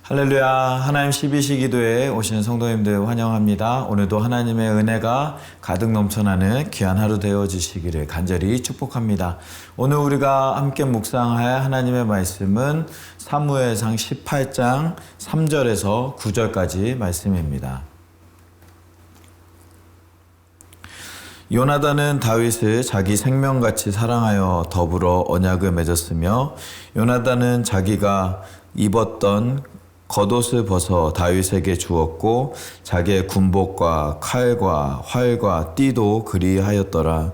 할렐루야. 하나님 12시 기도에 오시는 성도님들 환영합니다. 오늘도 하나님의 은혜가 가득 넘쳐나는 귀한 하루 되어지시기를 간절히 축복합니다. 오늘 우리가 함께 묵상할 하나님의 말씀은 사무엘상 18장 3절에서 9절까지 말씀입니다. 요나단은 다윗을 자기 생명같이 사랑하여 더불어 언약을 맺었으며 요나단은 자기가 입었던 겉옷을 벗어 다윗에게 주었고 자기의 군복과 칼과 활과 띠도 그리하였더라.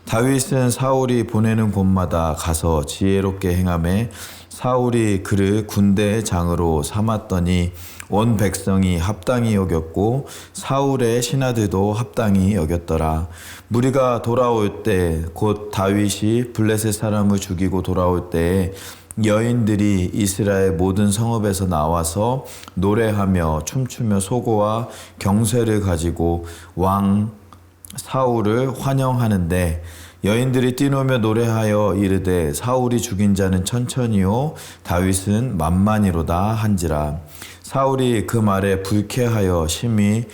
다윗은 사울이 보내는 곳마다 가서 지혜롭게 행하매 사울이 그를 군대의 장으로 삼았더니 온 백성이 합당히 여겼고 사울의 신하들도 합당히 여겼더라. 무리가 돌아올 때 곧 다윗이 블레셋 사람을 죽이고 돌아올 때에 여인들이 이스라엘 모든 성읍에서 나와서 노래하며 춤추며 소고와 경쇠를 가지고 왕 사울을 환영하는데 여인들이 뛰노며 노래하여 이르되 사울이 죽인 자는 천천히요 다윗은 만만이로다 한지라. 사울이 그 말에 불쾌하여 심히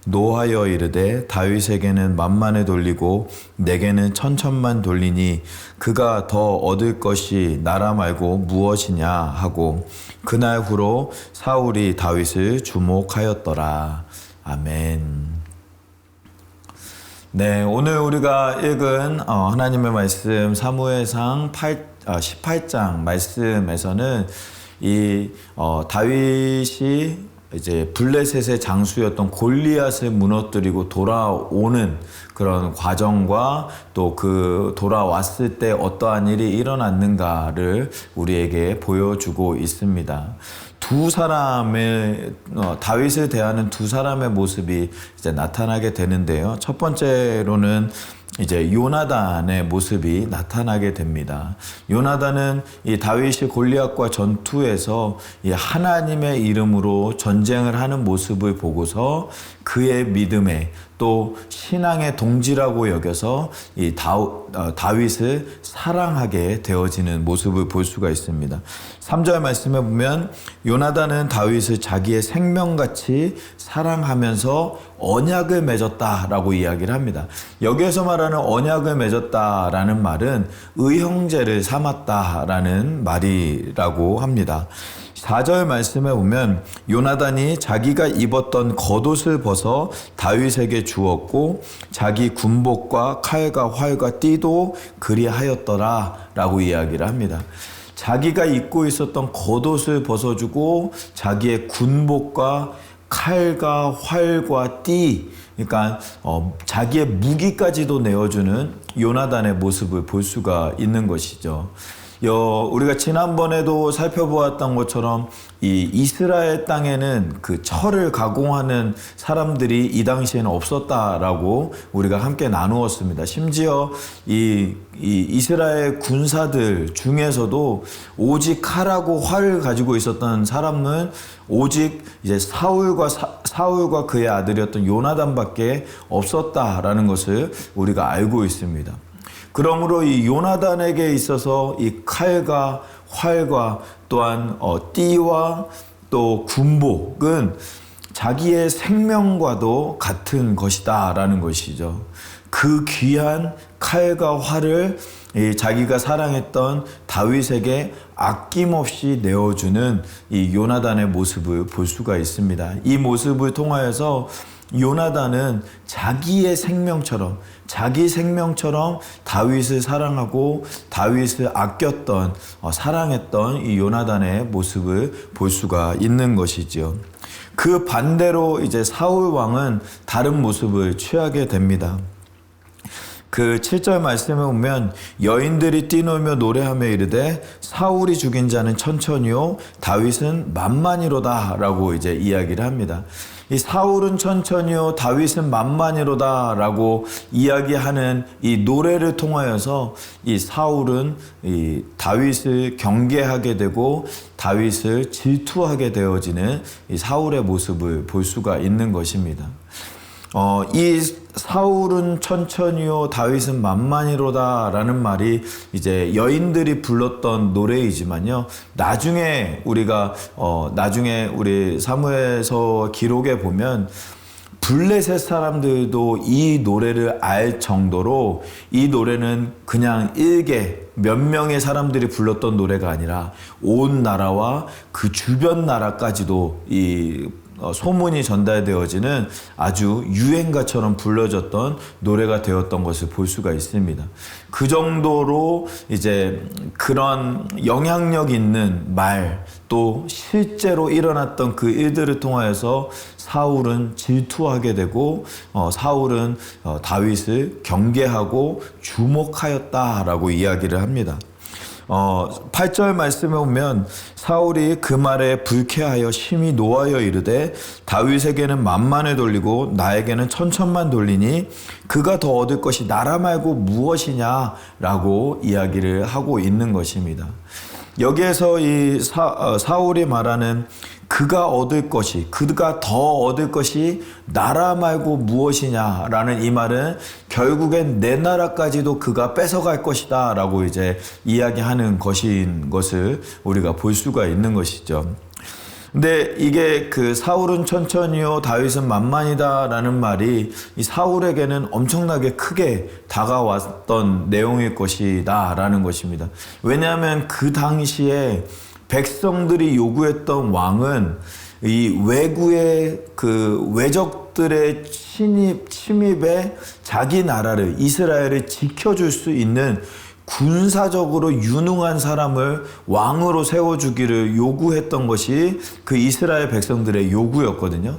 노하여 이르되 다윗에게는 만만을 돌리고 내게는 천천만 돌리니 그가 더 얻을 것이 나라 말고 무엇이냐 하고 그날 후로 사울이 다윗을 주목하였더라. 아멘. 네, 오늘 우리가 읽은 하나님의 말씀 사무엘상 18장 말씀에서는 다윗이 이제 블레셋의 장수였던 골리앗을 무너뜨리고 돌아오는 그런 과정과 또 그 돌아왔을 때 어떠한 일이 일어났는가를 우리에게 보여주고 있습니다. 두 사람의 다윗을 대하는 두 사람의 모습이 이제 나타나게 되는데요. 첫 번째로는 이제 요나단의 모습이 나타나게 됩니다. 요나단은 이 다윗이 골리앗과 전투에서 이 하나님의 이름으로 전쟁을 하는 모습을 보고서 그의 믿음에 또 신앙의 동지라고 여겨서 이 다윗을 사랑하게 되어지는 모습을 볼 수가 있습니다. 3절 말씀에 보면 요나단은 다윗을 자기의 생명같이 사랑하면서 언약을 맺었다라고 이야기를 합니다. 여기에서 말하는 언약을 맺었다라는 말은 의형제를 삼았다라는 말이라고 합니다. 4절 말씀에 보면 요나단이 자기가 입었던 겉옷을 벗어 다윗에게 주었고 자기 군복과 칼과 활과 띠도 그리하였더라 라고 이야기를 합니다. 자기가 입고 있었던 겉옷을 벗어주고 자기의 군복과 칼과 활과 띠, 그러니까 자기의 무기까지도 내어주는 요나단의 모습을 볼 수가 있는 것이죠. 우리가 지난번에도 살펴보았던 것처럼 이 이스라엘 땅에는 그 철을 가공하는 사람들이 이 당시에는 없었다라고 우리가 함께 나누었습니다. 심지어 이 이스라엘 군사들 중에서도 오직 칼하고 활을 가지고 있었던 사람은 오직 이제 사울과 그의 아들이었던 요나단밖에 없었다라는 것을 우리가 알고 있습니다. 그러므로 이 요나단에게 있어서 이 칼과 활과 또한 띠와 또 군복은 자기의 생명과도 같은 것이다라는 것이죠. 그 귀한 칼과 활을 자기가 사랑했던 다윗에게 아낌없이 내어주는 이 요나단의 모습을 볼 수가 있습니다. 이 모습을 통하여서 요나단은 자기 생명처럼 다윗을 사랑하고 다윗을 아꼈던 사랑했던 이 요나단의 모습을 볼 수가 있는 것이지요. 그 반대로 이제 사울 왕은 다른 모습을 취하게 됩니다. 그 7절 말씀에 보면 여인들이 뛰놀며 노래하며 이르되 사울이 죽인 자는 천천히요 다윗은 만만이로다 라고 이제 이야기를 합니다. 이 사울은 천천히요 다윗은 만만이로다 라고 이야기하는 이 노래를 통하여서 이 사울은 이 다윗을 경계하게 되고 다윗을 질투하게 되어지는 이 사울의 모습을 볼 수가 있는 것입니다. 이 사울은 천천히요 다윗은 만만히로다라는 말이 이제 여인들이 불렀던 노래이지만요. 나중에 우리 사무엘서 기록에 보면 블레셋 사람들도 이 노래를 알 정도로 이 노래는 그냥 일개 몇 명의 사람들이 불렀던 노래가 아니라 온 나라와 그 주변 나라까지도 이 소문이 전달되어지는 아주 유행가처럼 불려졌던 노래가 되었던 것을 볼 수가 있습니다. 그 정도로 이제 그런 영향력 있는 말, 또 실제로 일어났던 그 일들을 통하여서 사울은 질투하게 되고 사울은 다윗을 경계하고 주목하였다라고 이야기를 합니다. 8절 말씀에 보면 사울이 그 말에 불쾌하여 심히 노하여 이르되 다윗에게는 만만을 돌리고 나에게는 천천만 돌리니 그가 더 얻을 것이 나라 말고 무엇이냐라고 이야기를 하고 있는 것입니다. 여기에서 이 사울이 말하는 그가 얻을 것이, 그가 더 얻을 것이 나라 말고 무엇이냐라는 이 말은 결국엔 내 나라까지도 그가 뺏어갈 것이다 라고 이제 이야기하는 것인 것을 우리가 볼 수가 있는 것이죠. 근데 이게 그 사울은 천천히요 다윗은 만만이다 라는 말이 이 사울에게는 엄청나게 크게 다가왔던 내용일 것이다 라는 것입니다. 왜냐하면 그 당시에 백성들이 요구했던 왕은 이 외구의 그 외적들의 침입에 자기 나라를 이스라엘을 지켜줄 수 있는 군사적으로 유능한 사람을 왕으로 세워주기를 요구했던 것이 그 이스라엘 백성들의 요구였거든요.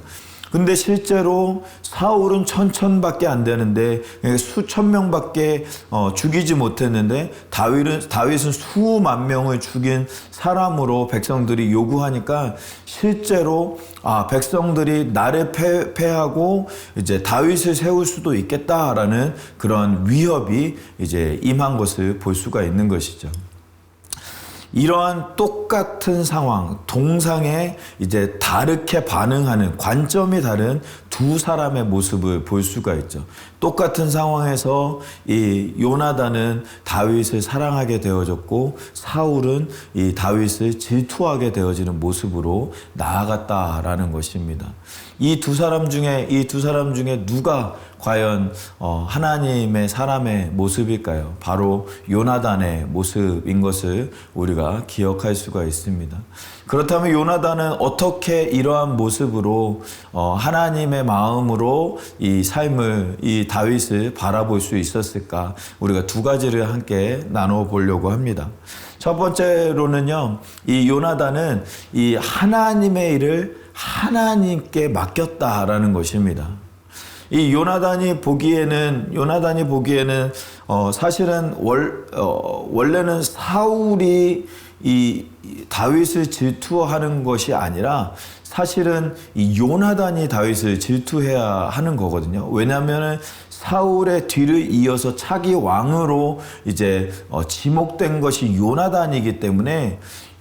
근데 실제로 사울은 1000밖에 안 되는데 수천 명밖에 죽이지 못했는데 다윗은 수만 명을 죽인 사람으로 백성들이 요구하니까 실제로 백성들이 나를 패하고 이제 다윗을 세울 수도 있겠다라는 그런 위협이 이제 임한 것을 볼 수가 있는 것이죠. 이러한 똑같은 상황, 동상에 이제 다르게 반응하는 관점이 다른 두 사람의 모습을 볼 수가 있죠. 똑같은 상황에서 이 요나단은 다윗을 사랑하게 되어졌고 사울은 이 다윗을 질투하게 되어지는 모습으로 나아갔다라는 것입니다. 이 두 사람 중에 누가 과연 하나님의 사람의 모습일까요? 바로 요나단의 모습인 것을 우리가 기억할 수가 있습니다. 그렇다면 요나단은 어떻게 이러한 모습으로 하나님의 마음으로 이 삶을, 이 다윗을 바라볼 수 있었을까? 우리가 두 가지를 함께 나눠 보려고 합니다. 첫 번째로는요, 이 요나단은 이 하나님의 일을 하나님께 맡겼다라는 것입니다. 이 요나단이 보기에는 사실은 원래는 사울이 이 다윗을 질투하는 것이 아니라 사실은 이 요나단이 다윗을 질투해야 하는 거거든요. 왜냐하면 사울의 뒤를 이어서 차기 왕으로 이제 지목된 것이 요나단이기 때문에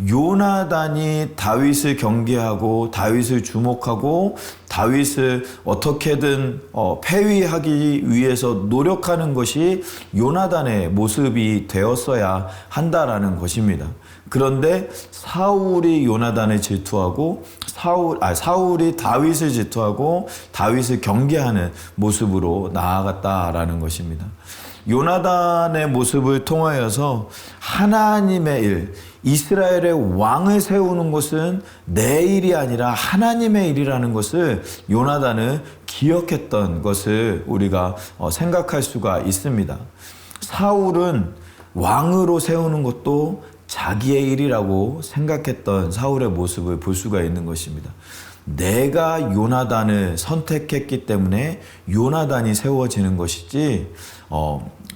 요나단이 다윗을 경계하고 다윗을 주목하고 다윗을 어떻게든 폐위하기 위해서 노력하는 것이 요나단의 모습이 되었어야 한다라는 것입니다. 그런데 사울이 요나단을 질투하고 사울이 다윗을 질투하고 다윗을 경계하는 모습으로 나아갔다라는 것입니다. 요나단의 모습을 통하여서 하나님의 일, 이스라엘의 왕을 세우는 것은 내 일이 아니라 하나님의 일이라는 것을 요나단은 기억했던 것을 우리가 생각할 수가 있습니다. 사울은 왕으로 세우는 것도 자기의 일이라고 생각했던 사울의 모습을 볼 수가 있는 것입니다. 내가 요나단을 선택했기 때문에 요나단이 세워지는 것이지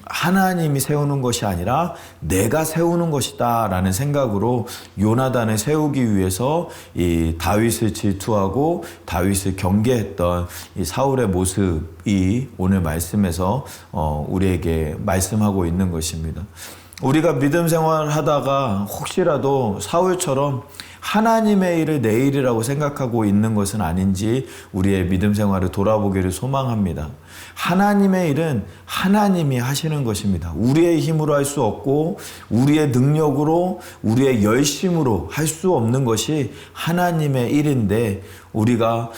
하나님이 세우는 것이 아니라 내가 세우는 것이다 라는 생각으로 요나단을 세우기 위해서 이 다윗을 질투하고 다윗을 경계했던 이 사울의 모습이 오늘 말씀에서 우리에게 말씀하고 있는 것입니다. 우리가 믿음 생활하다가 혹시라도 사울처럼 하나님의 일을 내 일이라고 생각하고 있는 것은 아닌지 우리의 믿음 생활을 돌아보기를 소망합니다. 하나님의 일은 하나님이 하시는 것입니다. 우리의 힘으로 할 수 없고 우리의 능력으로 우리의 열심으로 할 수 없는 것이 하나님의 일인데, 우리가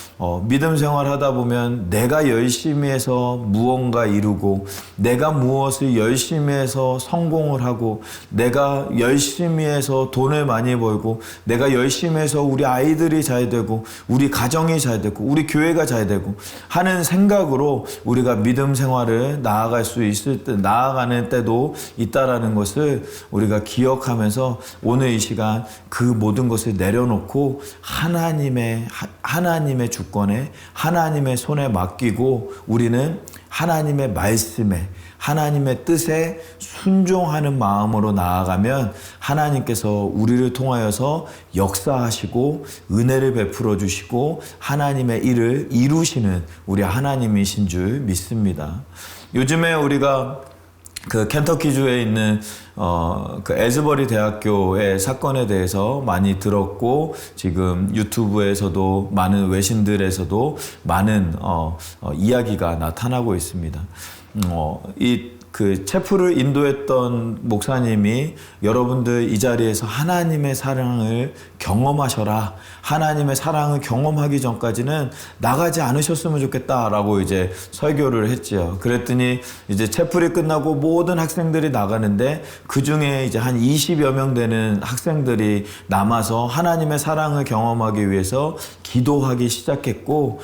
믿음 생활하다 보면 내가 열심히 해서 무언가 이루고, 내가 무엇을 열심히 해서 성공을 하고, 내가 열심히 해서 돈을 많이 벌고, 내가 열심히 해서 우리 아이들이 잘 되고, 우리 가정이 잘 되고, 우리 교회가 잘 되고 하는 생각으로 우리가 믿음 생활을 나아갈 수 있을 때, 나아가는 때도 있다라는 것을 우리가 기억하면서 오늘 이 시간 그 모든 것을 내려놓고 하나님의 주권에, 하나님의 손에 맡기고 우리는 하나님의 말씀에, 하나님의 뜻에 순종하는 마음으로 나아가면 하나님께서 우리를 통하여서 역사하시고 은혜를 베풀어 주시고 하나님의 일을 이루시는 우리 하나님이신 줄 믿습니다. 요즘에 우리가 그 켄터키주에 있는 그 에즈버리 대학교의 사건에 대해서 많이 들었고, 지금 유튜브에서도 많은 외신들에서도 많은 이야기가 나타나고 있습니다. 그 체프를 인도했던 목사님이 여러분들 이 자리에서 하나님의 사랑을 경험하셔라, 하나님의 사랑을 경험하기 전까지는 나가지 않으셨으면 좋겠다라고 이제 설교를 했지요. 그랬더니 이제 체프리 끝나고 모든 학생들이 나가는데 그 중에 이제 한 20여 명 되는 학생들이 남아서 하나님의 사랑을 경험하기 위해서 기도하기 시작했고,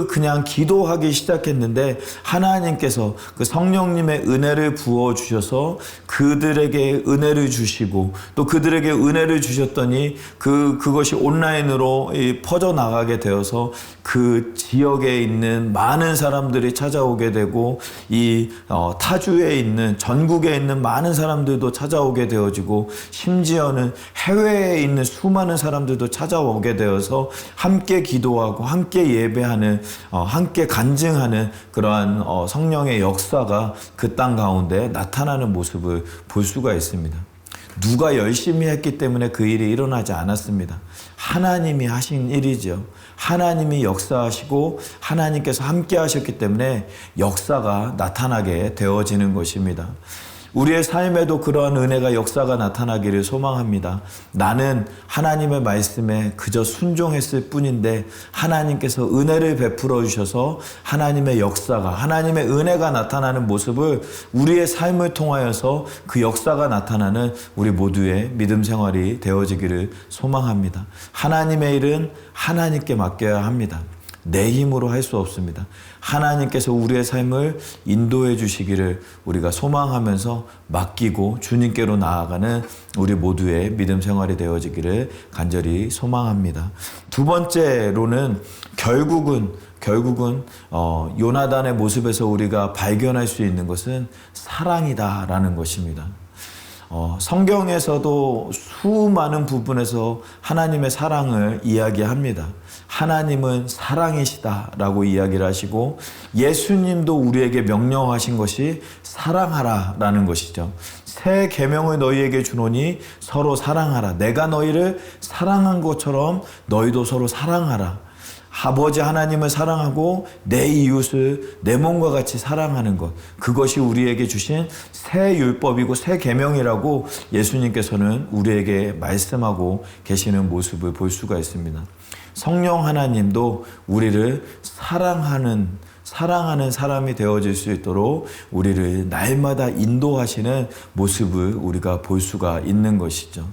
그냥 기도하기 시작했는데 하나님께서 그 성령님의 은혜를 부어주셔서 그들에게 은혜를 주시고, 또 그들에게 은혜를 주셨더니 그것이 온라인으로 퍼져나가게 되어서 그 지역에 있는 많은 사람들이 찾아오게 되고, 이 타주에 있는, 전국에 있는 많은 사람들도 찾아오게 되어지고, 심지어는 해외에 있는 수많은 사람들도 찾아오게 되어서 함께 기도하고 함께 예배하는, 함께 간증하는 그러한 성령의 역사가 그 땅 가운데 나타나는 모습을 볼 수가 있습니다. 누가 열심히 했기 때문에 그 일이 일어나지 않았습니다. 하나님이 하신 일이죠. 하나님이 역사하시고 하나님께서 함께 하셨기 때문에 역사가 나타나게 되어지는 것입니다. 우리의 삶에도 그러한 은혜가, 역사가 나타나기를 소망합니다. 나는 하나님의 말씀에 그저 순종했을 뿐인데 하나님께서 은혜를 베풀어 주셔서 하나님의 역사가, 하나님의 은혜가 나타나는 모습을 우리의 삶을 통하여서 그 역사가 나타나는 우리 모두의 믿음 생활이 되어지기를 소망합니다. 하나님의 일은 하나님께 맡겨야 합니다. 내 힘으로 할 수 없습니다. 하나님께서 우리의 삶을 인도해 주시기를 우리가 소망하면서 맡기고 주님께로 나아가는 우리 모두의 믿음 생활이 되어지기를 간절히 소망합니다. 두 번째로는 결국은 요나단의 모습에서 우리가 발견할 수 있는 것은 사랑이다라는 것입니다. 성경에서도 수많은 부분에서 하나님의 사랑을 이야기합니다. 하나님은 사랑이시다라고 이야기를 하시고, 예수님도 우리에게 명령하신 것이 사랑하라라는 것이죠. 새 계명을 너희에게 주노니 서로 사랑하라. 내가 너희를 사랑한 것처럼 너희도 서로 사랑하라. 아버지 하나님을 사랑하고 내 이웃을 내 몸과 같이 사랑하는 것, 그것이 우리에게 주신 새 율법이고 새 계명이라고 예수님께서는 우리에게 말씀하고 계시는 모습을 볼 수가 있습니다. 성령 하나님도 우리를 사랑하는 사람이 되어질 수 있도록 우리를 날마다 인도하시는 모습을 우리가 볼 수가 있는 것이죠.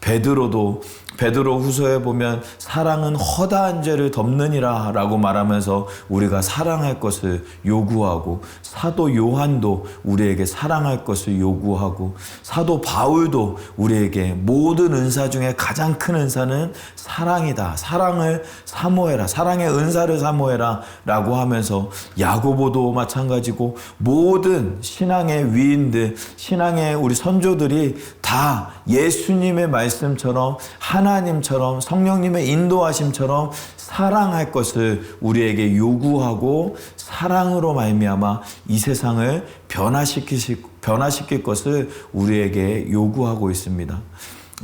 베드로 후서에 보면 사랑은 허다한 죄를 덮느니라 라고 말하면서 우리가 사랑할 것을 요구하고, 사도 요한도 우리에게 사랑할 것을 요구하고, 사도 바울도 우리에게 모든 은사 중에 가장 큰 은사는 사랑이다, 사랑을 사모해라, 사랑의 은사를 사모해라 라고 하면서, 야고보도 마찬가지고 모든 신앙의 위인들, 신앙의 우리 선조들이 다 예수님의 말씀 말씀처럼 하나님처럼 성령님의 인도하심처럼 사랑할 것을 우리에게 요구하고 사랑으로 말미암아 이 세상을 변화시킬 것을 우리에게 요구하고 있습니다.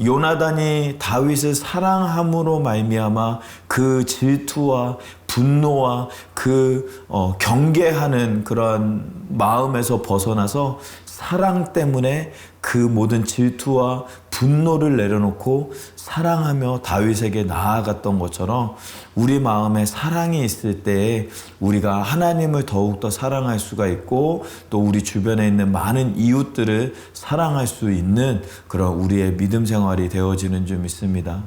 요나단이 다윗을 사랑함으로 말미암아 그 질투와 분노와 그 경계하는 그런 마음에서 벗어나서 사랑 때문에 그 모든 질투와 분노를 내려놓고 사랑하며 다윗에게 나아갔던 것처럼 우리 마음에 사랑이 있을 때에 우리가 하나님을 더욱더 사랑할 수가 있고 또 우리 주변에 있는 많은 이웃들을 사랑할 수 있는 그런 우리의 믿음 생활이 되어지는 줄 믿습니다.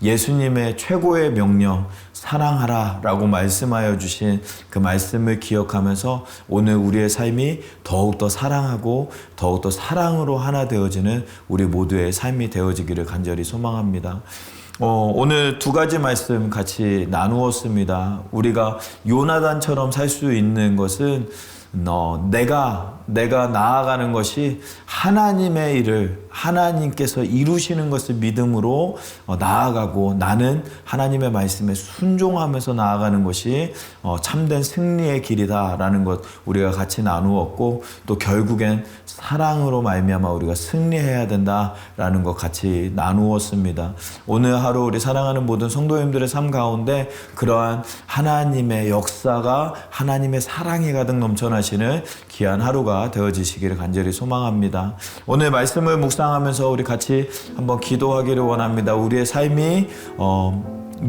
예수님의 최고의 명령 사랑하라 라고 말씀하여 주신 그 말씀을 기억하면서 오늘 우리의 삶이 더욱더 사랑하고 더욱더 사랑으로 하나 되어지는 우리 모두의 삶이 되어지기를 간절히 소망합니다. 오늘 두 가지 말씀 같이 나누었습니다. 우리가 요나단처럼 살 수 있는 것은 내가 나아가는 것이 하나님의 일을 하나님께서 이루시는 것을 믿음으로 나아가고 나는 하나님의 말씀에 순종하면서 나아가는 것이 참된 승리의 길이다라는 것 우리가 같이 나누었고 또 결국엔 사랑으로 말미암아 우리가 승리해야 된다라는 것 같이 나누었습니다. 오늘 하루 우리 사랑하는 모든 성도님들의 삶 가운데 그러한 하나님의 역사가 하나님의 사랑이 가득 넘쳐나시는 귀한 하루가 되어지시기를 간절히 소망합니다. 오늘 말씀을 묵상하면서 우리 같이 한번 기도하기를 원합니다. 우리의 삶이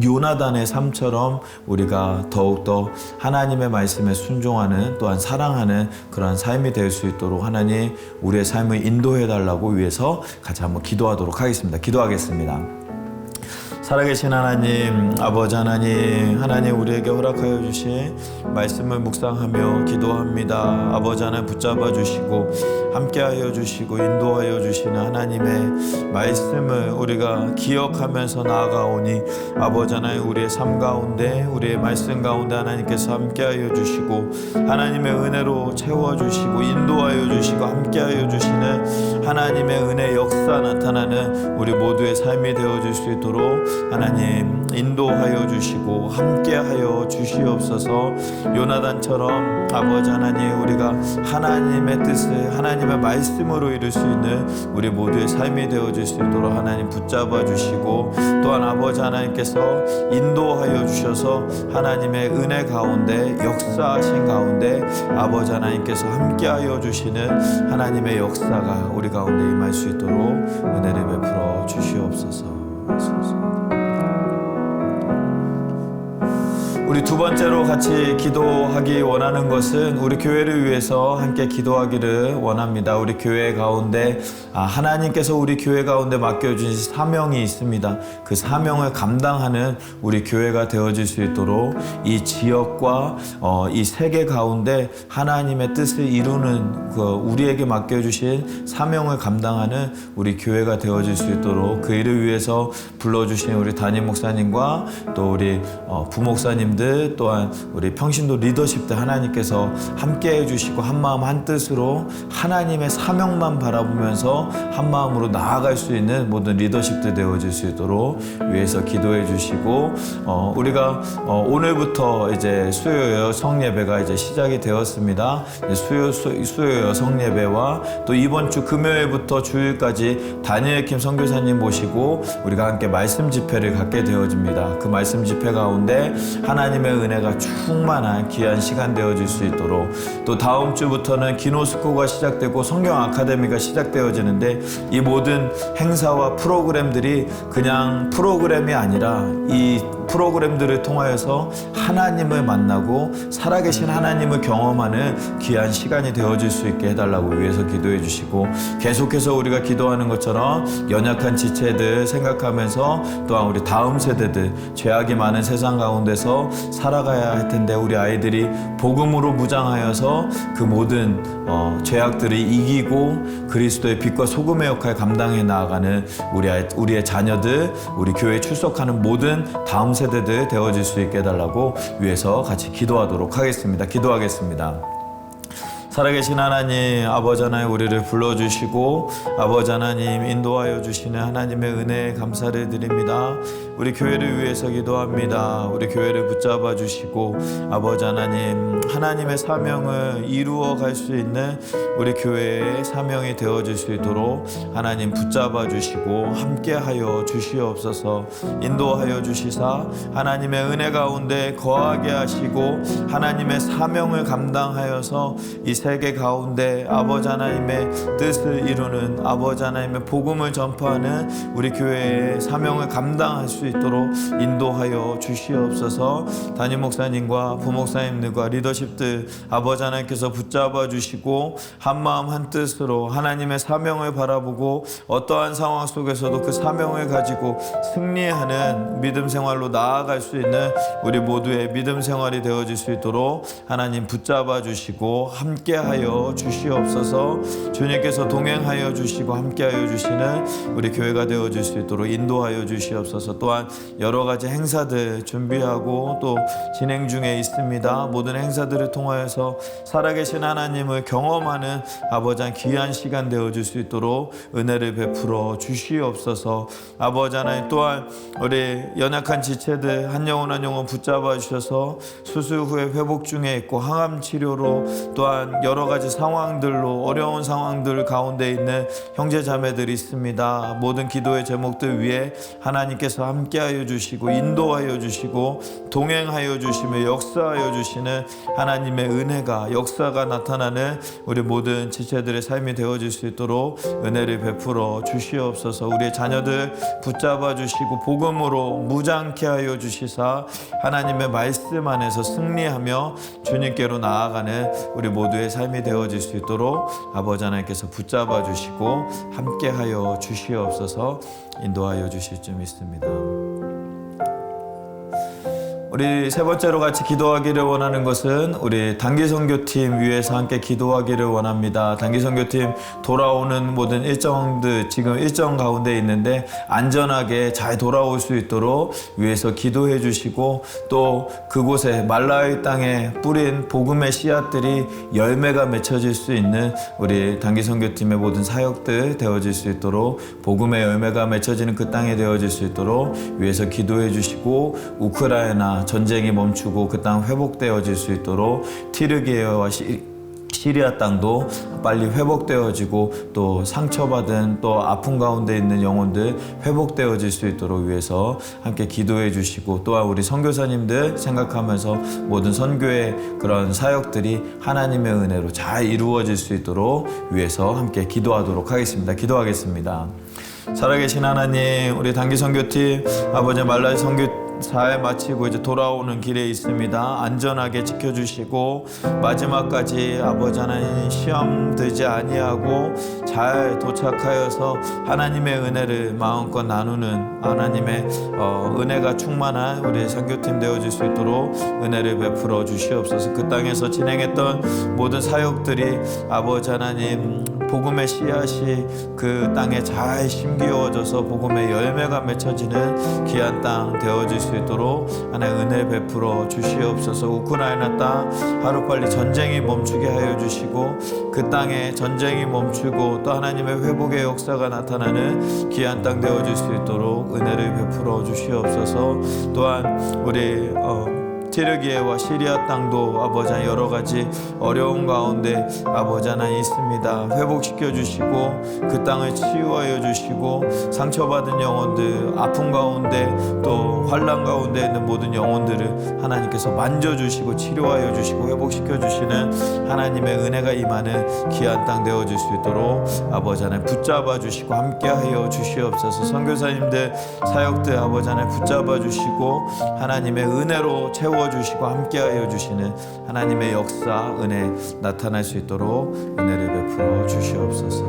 요나단의 삶처럼 우리가 더욱더 하나님의 말씀에 순종하는 또한 사랑하는 그런 삶이 될 수 있도록 하나님 우리의 삶을 인도해 달라고 위해서 같이 한번 기도하도록 하겠습니다. 기도하겠습니다. 살아계신 하나님, 아버지 하나님 우리에게 허락하여 주신 말씀을 묵상하며 기도합니다. 아버지 하나님 붙잡아 주시고 함께하여 주시고 인도하여 주시는 하나님의 말씀을 우리가 기억하면서 나아가오니 아버지 하나님 우리의 삶 가운데 우리의 말씀 가운데 하나님께서 함께하여 주시고 하나님의 은혜로 채워주시고 인도하여 주시고 함께하여 주시는 하나님의 은혜 역사 나타나는 우리 모두의 삶이 되어줄 수 있도록 하나님 인도하여 주시고 함께하여 주시옵소서. 요나단처럼 아버지 하나님 우리가 하나님의 뜻을 하나님의 말씀으로 이룰 수 있는 우리 모두의 삶이 되어질 수 있도록 하나님 붙잡아 주시고 또한 아버지 하나님께서 인도하여 주셔서 하나님의 은혜 가운데 역사하신 가운데 아버지 하나님께서 함께하여 주시는 하나님의 역사가 우리 가운데 임할 수 있도록 은혜를 베풀어 주시옵소서. 우리 두 번째로 같이 기도하기 원하는 것은 우리 교회를 위해서 함께 기도하기를 원합니다. 우리 교회 가운데 하나님께서 우리 교회 가운데 맡겨주신 사명이 있습니다. 그 사명을 감당하는 우리 교회가 되어질 수 있도록 이 지역과 이 세계 가운데 하나님의 뜻을 이루는 그 우리에게 맡겨주신 사명을 감당하는 우리 교회가 되어질 수 있도록 그 일을 위해서 불러주신 우리 담임 목사님과 또 우리 부목사님 또한 우리 평신도 리더십들 하나님께서 함께 해주시고 한마음 한뜻으로 하나님의 사명만 바라보면서 한마음으로 나아갈 수 있는 모든 리더십들 되어질 수 있도록 위해서 기도해 주시고 우리가 오늘부터 이제 수요 여성 예배가 이제 시작이 되었습니다. 수요 여성 예배와 또 이번 주 금요일부터 주일까지 다니엘 킴 선교사님 모시고 우리가 함께 말씀 집회를 갖게 되어집니다. 그 말씀 집회 가운데 하나님의 은혜가 충만한 귀한 시간 되어질 수 있도록 또 다음 주부터는 기노스코가 시작되고 성경 아카데미가 시작되어지는데 이 모든 행사와 프로그램들이 그냥 프로그램이 아니라 이 프로그램들을 통하여서 하나님을 만나고 살아계신 하나님을 경험하는 귀한 시간이 되어질 수 있게 해달라고 위해서 기도해 주시고 계속해서 우리가 기도하는 것처럼 연약한 지체들 생각하면서 또한 우리 다음 세대들 죄악이 많은 세상 가운데서 살아가야 할 텐데 우리 아이들이 복음으로 무장하여서 그 모든 죄악들을 이기고 그리스도의 빛과 소금의 역할 감당해 나아가는 우리의 자녀들 우리 교회에 출석하는 모든 다음 세대들 되어질 수 있게 해달라고 위해서 같이 기도하도록 하겠습니다. 기도하겠습니다. 살아계신 하나님, 아버지 하나님 우리를 불러주시고 아버지 하나님 인도하여 주시는 하나님의 은혜에 감사를 드립니다. 우리 교회를 위해서 기도합니다. 우리 교회를 붙잡아 주시고 아버지 하나님, 하나님의 사명을 이루어 갈 수 있는 우리 교회의 사명이 되어질 수 있도록 하나님 붙잡아 주시고 함께하여 주시옵소서. 인도하여 주시사 하나님의 은혜 가운데 거하게 하시고 하나님의 사명을 감당하여서 이 세계 가운데 아버지 하나님의 뜻을 이루는, 아버지 하나님의 복음을 전파하는 우리 교회의 사명을 감당할 수 있도록 인도하여 주시옵소서. 담임 목사님과 부목사님들과 리더십들 아버지 하나님께서 붙잡아 주시고 한마음 한뜻으로 하나님의 사명을 바라보고 어떠한 상황 속에서도 그 사명을 가지고 승리하는 믿음 생활로 나아갈 수 있는 우리 모두의 믿음 생활이 되어질 수 있도록 하나님 붙잡아 주시고 함께하여 주시옵소서. 주님께서 동행하여 주시고 함께하여 주시는 우리 교회가 되어질 수 있도록 인도하여 주시옵소서. 또한 여러 가지 행사들 준비하고 또 진행 중에 있습니다. 모든 행사들을 통하여서 살아계신 하나님을 경험하는 아버지 귀한 시간 되어질 수 있도록 은혜를 베풀어 주시옵소서. 아버지 하나님, 또한 우리 연약한 지체들 한 영혼 한 영혼 붙잡아 주셔서 수술 후에 회복 중에 있고 항암 치료로 또한 여러 가지 상황들로 어려운 상황들 가운데 있는 형제 자매들이 있습니다. 모든 기도의 제목들 위에 하나님께서 함께하여 주시고 인도하여 주시고 동행하여 주시며 역사하여 주시는 하나님의 은혜가 역사가 나타나는 우리 모든 지체들의 삶이 되어질 수 있도록 은혜를 베풀어 주시옵소서. 우리의 자녀들 붙잡아 주시고 복음으로 무장케 하여 주시사 하나님의 말씀 안에서 승리하며 주님께로 나아가는 우리 모두의 삶이 되어질 수 있도록 아버지 하나님께서 붙잡아 주시고 함께하여 주시옵소서. 인도하여 주실 줄 믿습니다. 우리 세 번째로 같이 기도하기를 원하는 것은 우리 단기선교팀 위해서 함께 기도하기를 원합니다. 단기선교팀 돌아오는 모든 일정들 지금 일정 가운데 있는데 안전하게 잘 돌아올 수 있도록 위해서 기도해 주시고 또 그곳에 말라의 땅에 뿌린 복음의 씨앗들이 열매가 맺혀질 수 있는 우리 단기선교팀의 모든 사역들 되어질 수 있도록 복음의 열매가 맺혀지는 그 땅에 되어질 수 있도록 위해서 기도해 주시고 우크라이나 전쟁이 멈추고 그 땅 회복되어질 수 있도록 티르기아와 시리아 땅도 빨리 회복되어지고 또 상처받은 또 아픔 가운데 있는 영혼들 회복되어질 수 있도록 위해서 함께 기도해 주시고 또한 우리 선교사님들 생각하면서 모든 선교의 그런 사역들이 하나님의 은혜로 잘 이루어질 수 있도록 위해서 함께 기도하도록 하겠습니다. 기도하겠습니다. 살아계신 하나님, 우리 단기선교팀 아버지 말라의 선교 잘 마치고 이제 돌아오는 길에 있습니다. 안전하게 지켜주시고 마지막까지 아버지 하나님 시험 들지 아니하고 잘 도착하여서 하나님의 은혜를 마음껏 나누는 하나님의 은혜가 충만한 우리 선교팀 되어질 수 있도록 은혜를 베풀어 주시옵소서. 그 땅에서 진행했던 모든 사역들이 아버지 하나님 복음의 씨앗이 그 땅에 잘 심기어져서 복음의 열매가 맺혀지는 귀한 땅 되어질 수 있도록 하나님 은혜 베풀어 주시옵소서. 우크라이나 땅 하루빨리 전쟁이 멈추게 하여 주시고 그 땅에 전쟁이 멈추고 또 하나님의 회복의 역사가 나타나는 귀한 땅 되어질 수 있도록 은혜를 베풀어 주시옵소서. 또한 우리 티르기아와 시리아 땅도 아버지 하나님 여러 가지 어려운 가운데 아버지 하나님 있습니다. 회복시켜 주시고 그 땅을 치유하여 주시고 상처받은 영혼들 아픔 가운데 또 환난 가운데 있는 모든 영혼들을 하나님께서 만져주시고 치료하여 주시고 회복시켜 주시는 하나님의 은혜가 임하는 귀한 땅 되어질 수 있도록 아버지 하나님 붙잡아 주시고 함께하여 주시옵소서. 선교사님들 사역들 아버지 하나님 붙잡아 주시고 하나님의 은혜로 채워 주시고 함께하여 주시는 하나님의 역사 은혜 나타날 수 있도록 은혜를 베풀어 주시옵소서.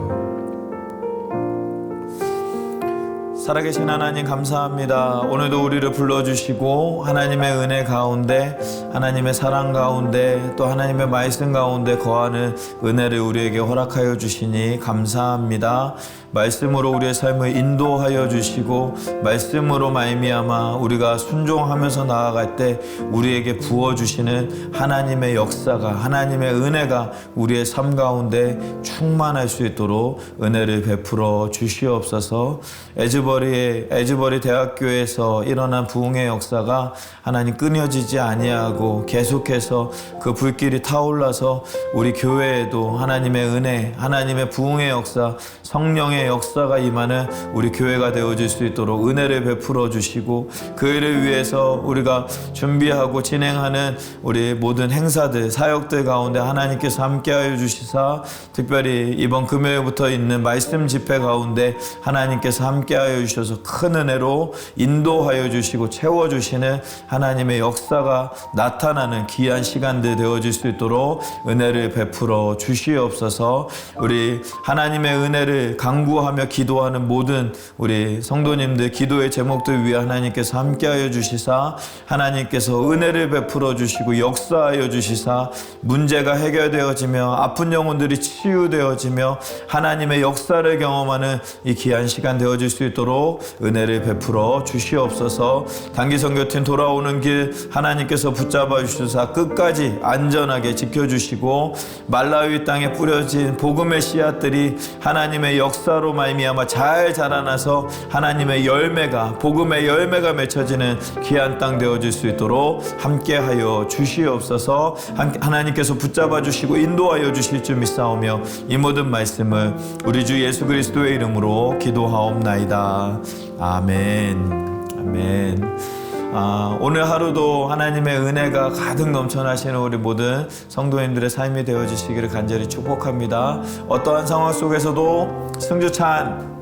살아계신 하나님 감사합니다. 오늘도 우리를 불러주시고 하나님의 은혜 가운데, 하나님의 사랑 가운데, 또 하나님의 말씀 가운데 거하는 은혜를 우리에게 허락하여 주시니 감사합니다. 말씀으로 우리의 삶을 인도하여 주시고 말씀으로 말미암아 우리가 순종하면서 나아갈 때 우리에게 부어주시는 하나님의 역사가, 하나님의 은혜가 우리의 삶 가운데 충만할 수 있도록 은혜를 베풀어 주시옵소서. 에즈버리 대학교에서 일어난 부흥의 역사가 하나님 끊어지지 아니하고 계속해서 그 불길이 타올라서 우리 교회에도 하나님의 은혜, 하나님의 부흥의 역사, 성령의 역사가 임하는 우리 교회가 되어질 수 있도록 은혜를 베풀어 주시고, 그 일을 위해서 우리가 준비하고 진행하는 우리 모든 행사들, 사역들 가운데 하나님께서 함께하여 주시사, 특별히 이번 금요일부터 있는 말씀 집회 가운데 하나님께서 함께하여 주셔서 큰 은혜로 인도하여 주시고 채워주시는 하나님의 역사가 나타나는 귀한 시간들 되어질 수 있도록 은혜를 베풀어 주시옵소서. 우리 하나님의 은혜를 강구하며 기도하는 모든 우리 성도님들 기도의 제목들 위해 하나님께서 함께하여 주시사, 하나님께서 은혜를 베풀어 주시고 역사하여 주시사, 문제가 해결되어지며 아픈 영혼들이 치유되어지며 하나님의 역사를 경험하는 이 귀한 시간 되어질 수 있도록 은혜를 베풀어 주시옵소서. 단기 선교팀 돌아오는 길 하나님께서 붙잡아 주시사 끝까지 안전하게 지켜주시고, 말라위 땅에 뿌려진 복음의 씨앗들이 하나님의 역사로 말미암아 잘 자라나서 하나님의 열매가, 복음의 열매가 맺혀지는 귀한 땅 되어질 수 있도록 함께하여 주시옵소서. 하나님께서 붙잡아 주시고 인도하여 주실 줄 믿사오며 이 모든 말씀을 우리 주 예수 그리스도의 이름으로 기도하옵나이다. 아멘. 아멘. 오늘 하루도 하나님의 은혜가 가득 넘쳐나시는 우리 모든 성도님들의 삶이 되어지시기를 간절히 축복합니다. 어떠한 상황 속에서도 승주찬